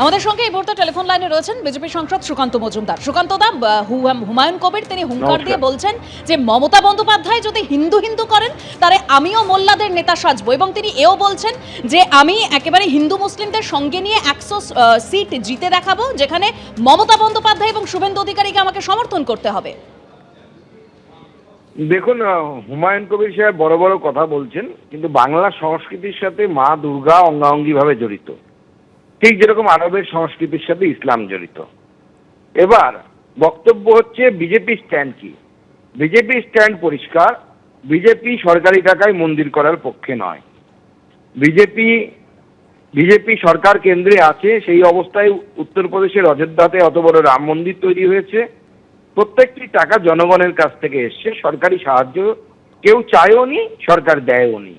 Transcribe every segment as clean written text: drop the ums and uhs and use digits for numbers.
আমাদের সঙ্গে এই মুহূর্তে টেলিফোন লাইনে রয়েছেন বিজেপি সাংসদ সুকান্ত মজুমদার। সুকান্ত দা, হুমায়ুন কবির তিনি হুঙ্কার দিয়ে বলছেন যে মমতা বন্দ্যোপাধ্যায় যদি হিন্দু হিন্দু করেন তাহলে আমিও মোল্লাদের নেতা সাজবো, এবং তিনি এও বলছেন যে আমি একেবারে হিন্দু মুসলিমদের সঙ্গে নিয়ে 100 সিট জিতে দেখাবো, যেখানে মমতা বন্দ্যোপাধ্যায় এবং শুভেন্দু অধিকারীকে আমাকে সমর্থন করতে হবে। দেখুন, হুমায়ুন কবির সাহেব বড় বড় কথা বলছেন, কিন্তু বাংলা সংস্কৃতির সাথে মা দুর্গা অঙ্গাঙ্গিভাবে জড়িত, ঠিক যেরকম আরবের সংস্কৃতির সাথে ইসলাম জড়িত। এবার বক্তব্য হচ্ছে বিজেপি স্ট্যান্ড কি? বিজেপি স্ট্যান্ড পরিষ্কার, বিজেপি সরকারি টাকায় মন্দির করার পক্ষে নয়। বিজেপি সরকার কেন্দ্রে আছে, সেই অবস্থায় উত্তরপ্রদেশের অযোধ্যাতে অত বড় রাম মন্দির তৈরি হয়েছে, প্রত্যেকটি টাকা জনগণের কাছ থেকে এসছে, সরকারি সাহায্য কেউ চায়ও নি, সরকার দেয়ও নি।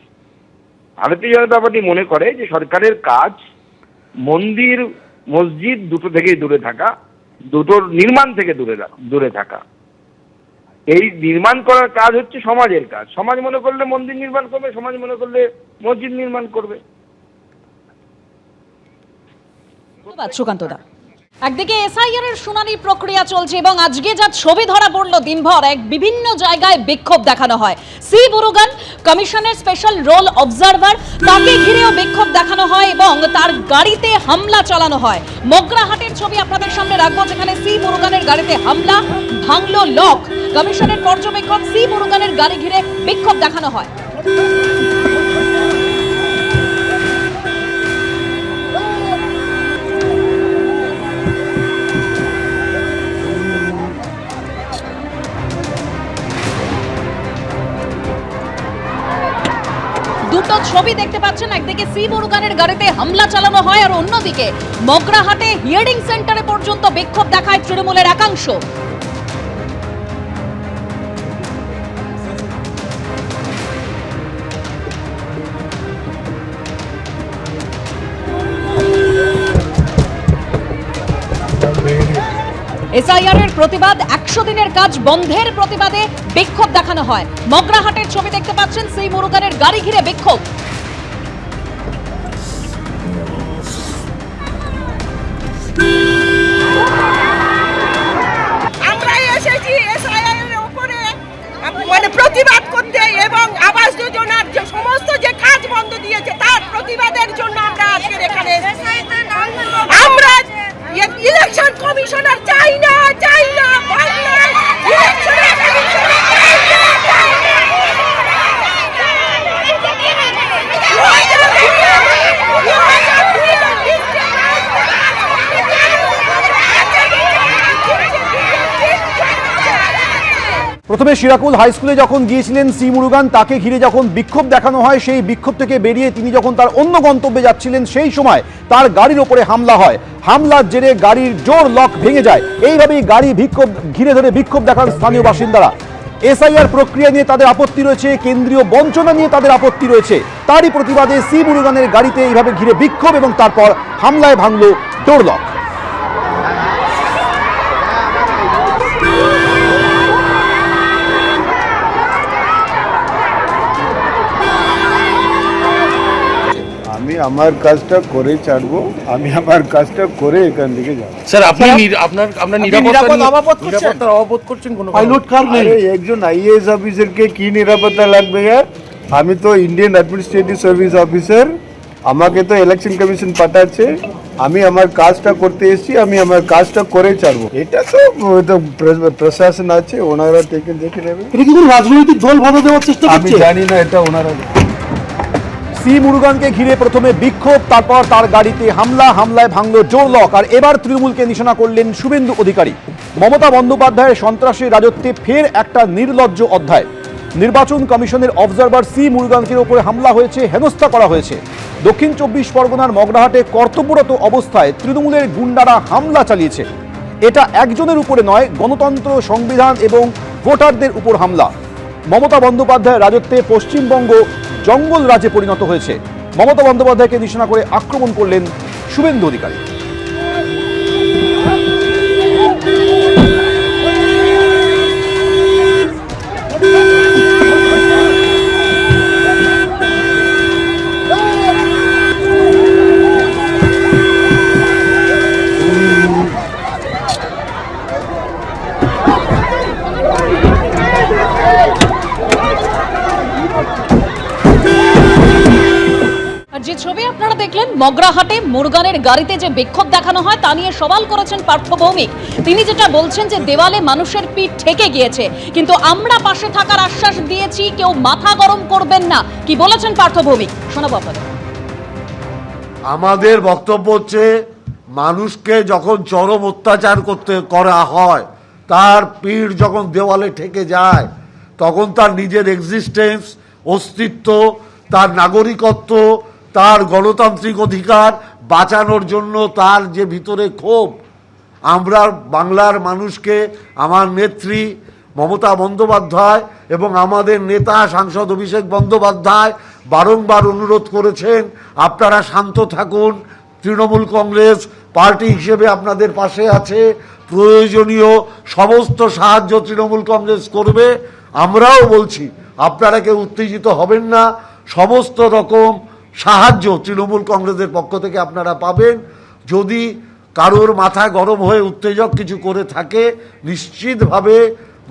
ভারতীয় জনতা পার্টি মনে করে যে সরকারের কাজ মন্দির মসজিদ দুটো থেকেই দূরে থাকা, দুটোর নির্মাণ থেকে দূরে থাকা। এই নির্মাণ করার কাজ হচ্ছে সমাজের কাজ। সমাজ মনে করলে মন্দির নির্মাণ করবে, সমাজ মনে করলে মসজিদ নির্মাণ করবে। ধন্যবাদ সুকান্ত দা। একদিকে এসআইআর এর শুনানি প্রক্রিয়া চলছে এবং আজকে যা ছবি ধরা পড়লো, দিনভর বিভিন্ন জায়গায় বিক্ষোভ দেখানো হয়। সি মুরুগান কমিশনের স্পেশাল রোল অবজারভার, তাকে ঘিরেও বিক্ষোভ দেখানো হয় এবং তার গাড়িতে হামলা চালানো হয়। মগরাহাটের ছবি আপনাদের সামনে রাখবো, যেখানে সি মুরুগানের গাড়িতে হামলা, ভাঙলো লক। কমিশনের পর্যবেক্ষক সি মুরুগানের গাড়ি ঘিরে বিক্ষোভ দেখানো হয়। দুটো ছবি দেখতে পাচ্ছেন, একদিকে সি মুরুগানের গাড়িতে হামলা চালানো হয় আর অন্যদিকে মগরাহাটে হিয়ারিং সেন্টারে পর্যন্ত বিক্ষোভ দেখায় তৃণমূলের একাংশ। এসআইআর এর প্রতিবাদ, 100 দিনের কাজ বন্ধের প্রতিবাদে বিক্ষোভ দেখানো হয়। মগরাহাটের ছবি দেখতে পাচ্ছেন, সি মুরুগানের গাড়ি ঘিরে বিক্ষোভ। আমরা এসেছি এসআইআর এর উপরে মানে প্রতিবাদ করতে, এবং আবাস যোজনার যে সমস্ত যে কাজ বন্ধ দিয়েছে তার প্রতিবাদের জন্য আমরা আজকে এখানে আমরা ইলেকশন কমিশনার চাই না, বাংলায় ইলেকশনের কমিশনার চাই না। প্রথমে শিরাকুল হাই স্কুলে যখন গিয়েছিলেন সি মুরুগান, তাকে ঘিরে যখন বিক্ষোভ দেখানো হয়, সেই বিক্ষোভ থেকে বেরিয়ে তিনি যখন তার অন্য গন্তব্যে যাচ্ছিলেন, সেই সময় তার গাড়ির ওপরে হামলা হয়। হামলার জেরে গাড়ির জোর লক ভেঙে যায়। এইভাবেই গাড়ি ঘিরে ধরে বিক্ষোভ দেখান স্থানীয় বাসিন্দারা। এসআইআর প্রক্রিয়া নিয়ে তাদের আপত্তি রয়েছে, কেন্দ্রীয় বঞ্চনা নিয়ে তাদের আপত্তি রয়েছে। তারই প্রতিবাদে সি মুরুগানের গাড়িতে এইভাবে ঘিরে বিক্ষোভ এবং তারপর হামলায় ভাঙল ডোর লক। আমি আমার কাজটা করে ছাড়বো, আমি আমার কাজটা করে এখান থেকে যাবো। স্যার, আপনি আপনার নিরাপত্তার অভাব করছেন কোনো পাইলট কার নেই? একজন আইএএস অফিসারকে কি নিরাপত্তা লাগবে यार? আমি তো ইন্ডিয়ান অ্যাডমিনিস্ট্রেটিভ সার্ভিস অফিসার, আমাকে তো ইলেকশন কমিশন পাঠাচ্ছে, আমি আমার কাজটা করতে এসেছি, আমি আমার কাজটা করে ছাড়বো। এটা তো প্রশাসন আছে, ওনারা দেখে নেবে। এটা কি কোনো রাজনৈতিক দল বাধা দেওয়ার চেষ্টা করছে? আমি জানি না, এটা ওনারা। সি মুরুগানকে ঘিরে প্রথমে বিক্ষোভ, তারপর তার গাড়িতে হামলা, হামলায় ভাঙল ডোর লক। আর এবার তৃণমূলকে নিশানা করলেন শুভেন্দু অধিকারী। মমতা বন্দ্যোপাধ্যায়ের সন্ত্রাসী রাজত্বে ফের একটা নির্লজ্জ অধ্যায়। নির্বাচন কমিশনের অবজারভার সি মুরুগানের উপরে হামলা হয়েছে, হেনস্থা করা হয়েছে। দক্ষিণ 24 পরগনার মগরাহাটে কর্তব্যরত অবস্থায় তৃণমূলের গুন্ডারা হামলা চালিয়েছে। এটা একজনের উপরে নয়, গণতন্ত্র, সংবিধান এবং ভোটারদের উপর হামলা। মমতা বন্দ্যোপাধ্যায়ের রাজত্বে পশ্চিমবঙ্গ জঙ্গল রাজ্যে পরিণত হয়েছে। মমতা বন্দ্যোপাধ্যায়কে নিশানা করে আক্রমণ করলেন শুভেন্দু অধিকারী। দেখলেন মগরাহাটে মুরগানের গাড়িতে যে বিক্ষোভ দেখানো হয় তা নিয়ে সওয়াল করেছেন পার্থ ভৌমিক। তিনি যেটা বলছেন যে দেওয়ালে মানুষের পিঠ ঠেকে গিয়েছে, কিন্তু আমরা পাশে থাকার আশ্বাস দিয়েছি, কেউ মাথা গরম করবেন না। কি বলেছেন পার্থ ভৌমিক শোনাবো আপনাদের। আমাদের বক্তব্য হচ্ছে মানুষকে যখন চরম অত্যাচার করা হয়, তার পিঠ যখন দেওয়ালে ঠেকে যায়, তখন তার নিজের এক্সিস্টেন্স, অস্তিত্ব, তার নাগরিকত্ব, তার গণতান্ত্রিক অধিকার বাঁচানোর জন্য তার যে ভিতরে ক্ষোভ, আমরা বাংলার মানুষকে আমার নেত্রী মমতা বন্দ্যোপাধ্যায় এবং আমাদের নেতা সাংসদ অভিষেক বন্দ্যোপাধ্যায় বারংবার অনুরোধ করেছেন, আপনারা শান্ত থাকুন, তৃণমূল কংগ্রেস পার্টি হিসেবে আপনাদের পাশে আছে, প্রয়োজনীয় সমস্ত সাহায্য তৃণমূল কংগ্রেস করবে। আমরাও বলছি আপনারা কেউ উত্তেজিত হবেন না, সমস্ত রকম সাহায্য তৃণমূল কংগ্রেসের পক্ষ থেকে আপনারা পাবেন। যদি কারোর মাথা গরম হয়ে উত্তেজক কিছু করে থাকে, নিশ্চিতভাবে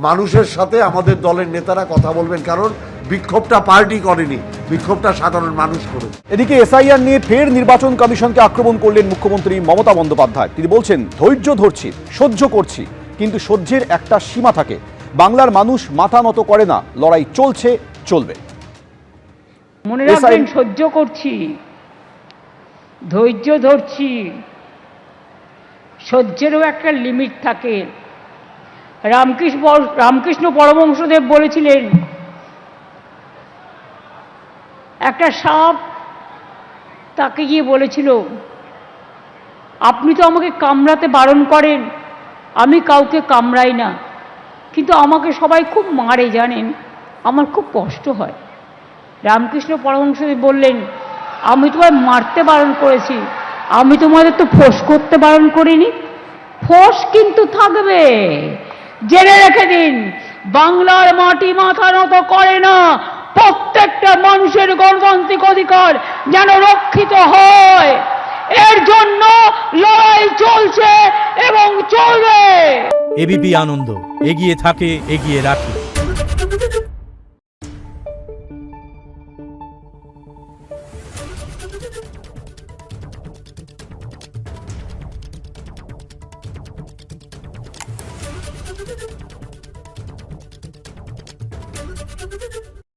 মানুষের সাথে আমাদের দলের নেতারা কথা বলবেন, কারণ বিক্ষোভটা পার্টি করেনি, বিক্ষোভটা সাধারণ মানুষ করেছে। এদিকে এসআইআর নিয়ে ফের নির্বাচন কমিশনকে আক্রমণ করলেন মুখ্যমন্ত্রী মমতা বন্দ্যোপাধ্যায়। তিনি বলছেন, ধৈর্য ধরছি, সহ্য করছি, কিন্তু সহ্যের একটা সীমা থাকে। বাংলার মানুষ মাথা নত করে না, লড়াই চলছে, চলবে। মনে রাখবেন, সহ্য করছি, ধৈর্য ধরছি, সহ্যেরও একটা লিমিট থাকে। রামকৃষ্ণ পরমহংসদেব বলেছিলেন, একটা সাপ তাকে গিয়ে বলেছিল, আপনি তো আমাকে কামড়াতে বারণ করেন, আমি কাউকে কামড়াই না, কিন্তু আমাকে সবাই খুব মারে জানেন, আমার খুব কষ্ট হয়। রামকৃষ্ণ পরমহংসদেব বললেন, আমি তোমায় মারতে বারণ করেছি, আমি তোমাদের তো ফোঁস করতে বারণ করিনি। ফোঁস কিন্তু থাকবে, জেনে রেখে দিন। বাংলার মাটি মাথা নত করে না, প্রত্যেকটা মানুষের গণতান্ত্রিক অধিকার যেন রক্ষিত হয়, এর জন্য লড়াই চলছে এবং চলবে। এবিপি আনন্দ, এগিয়ে থাকে, এগিয়ে রাখে। Thank you.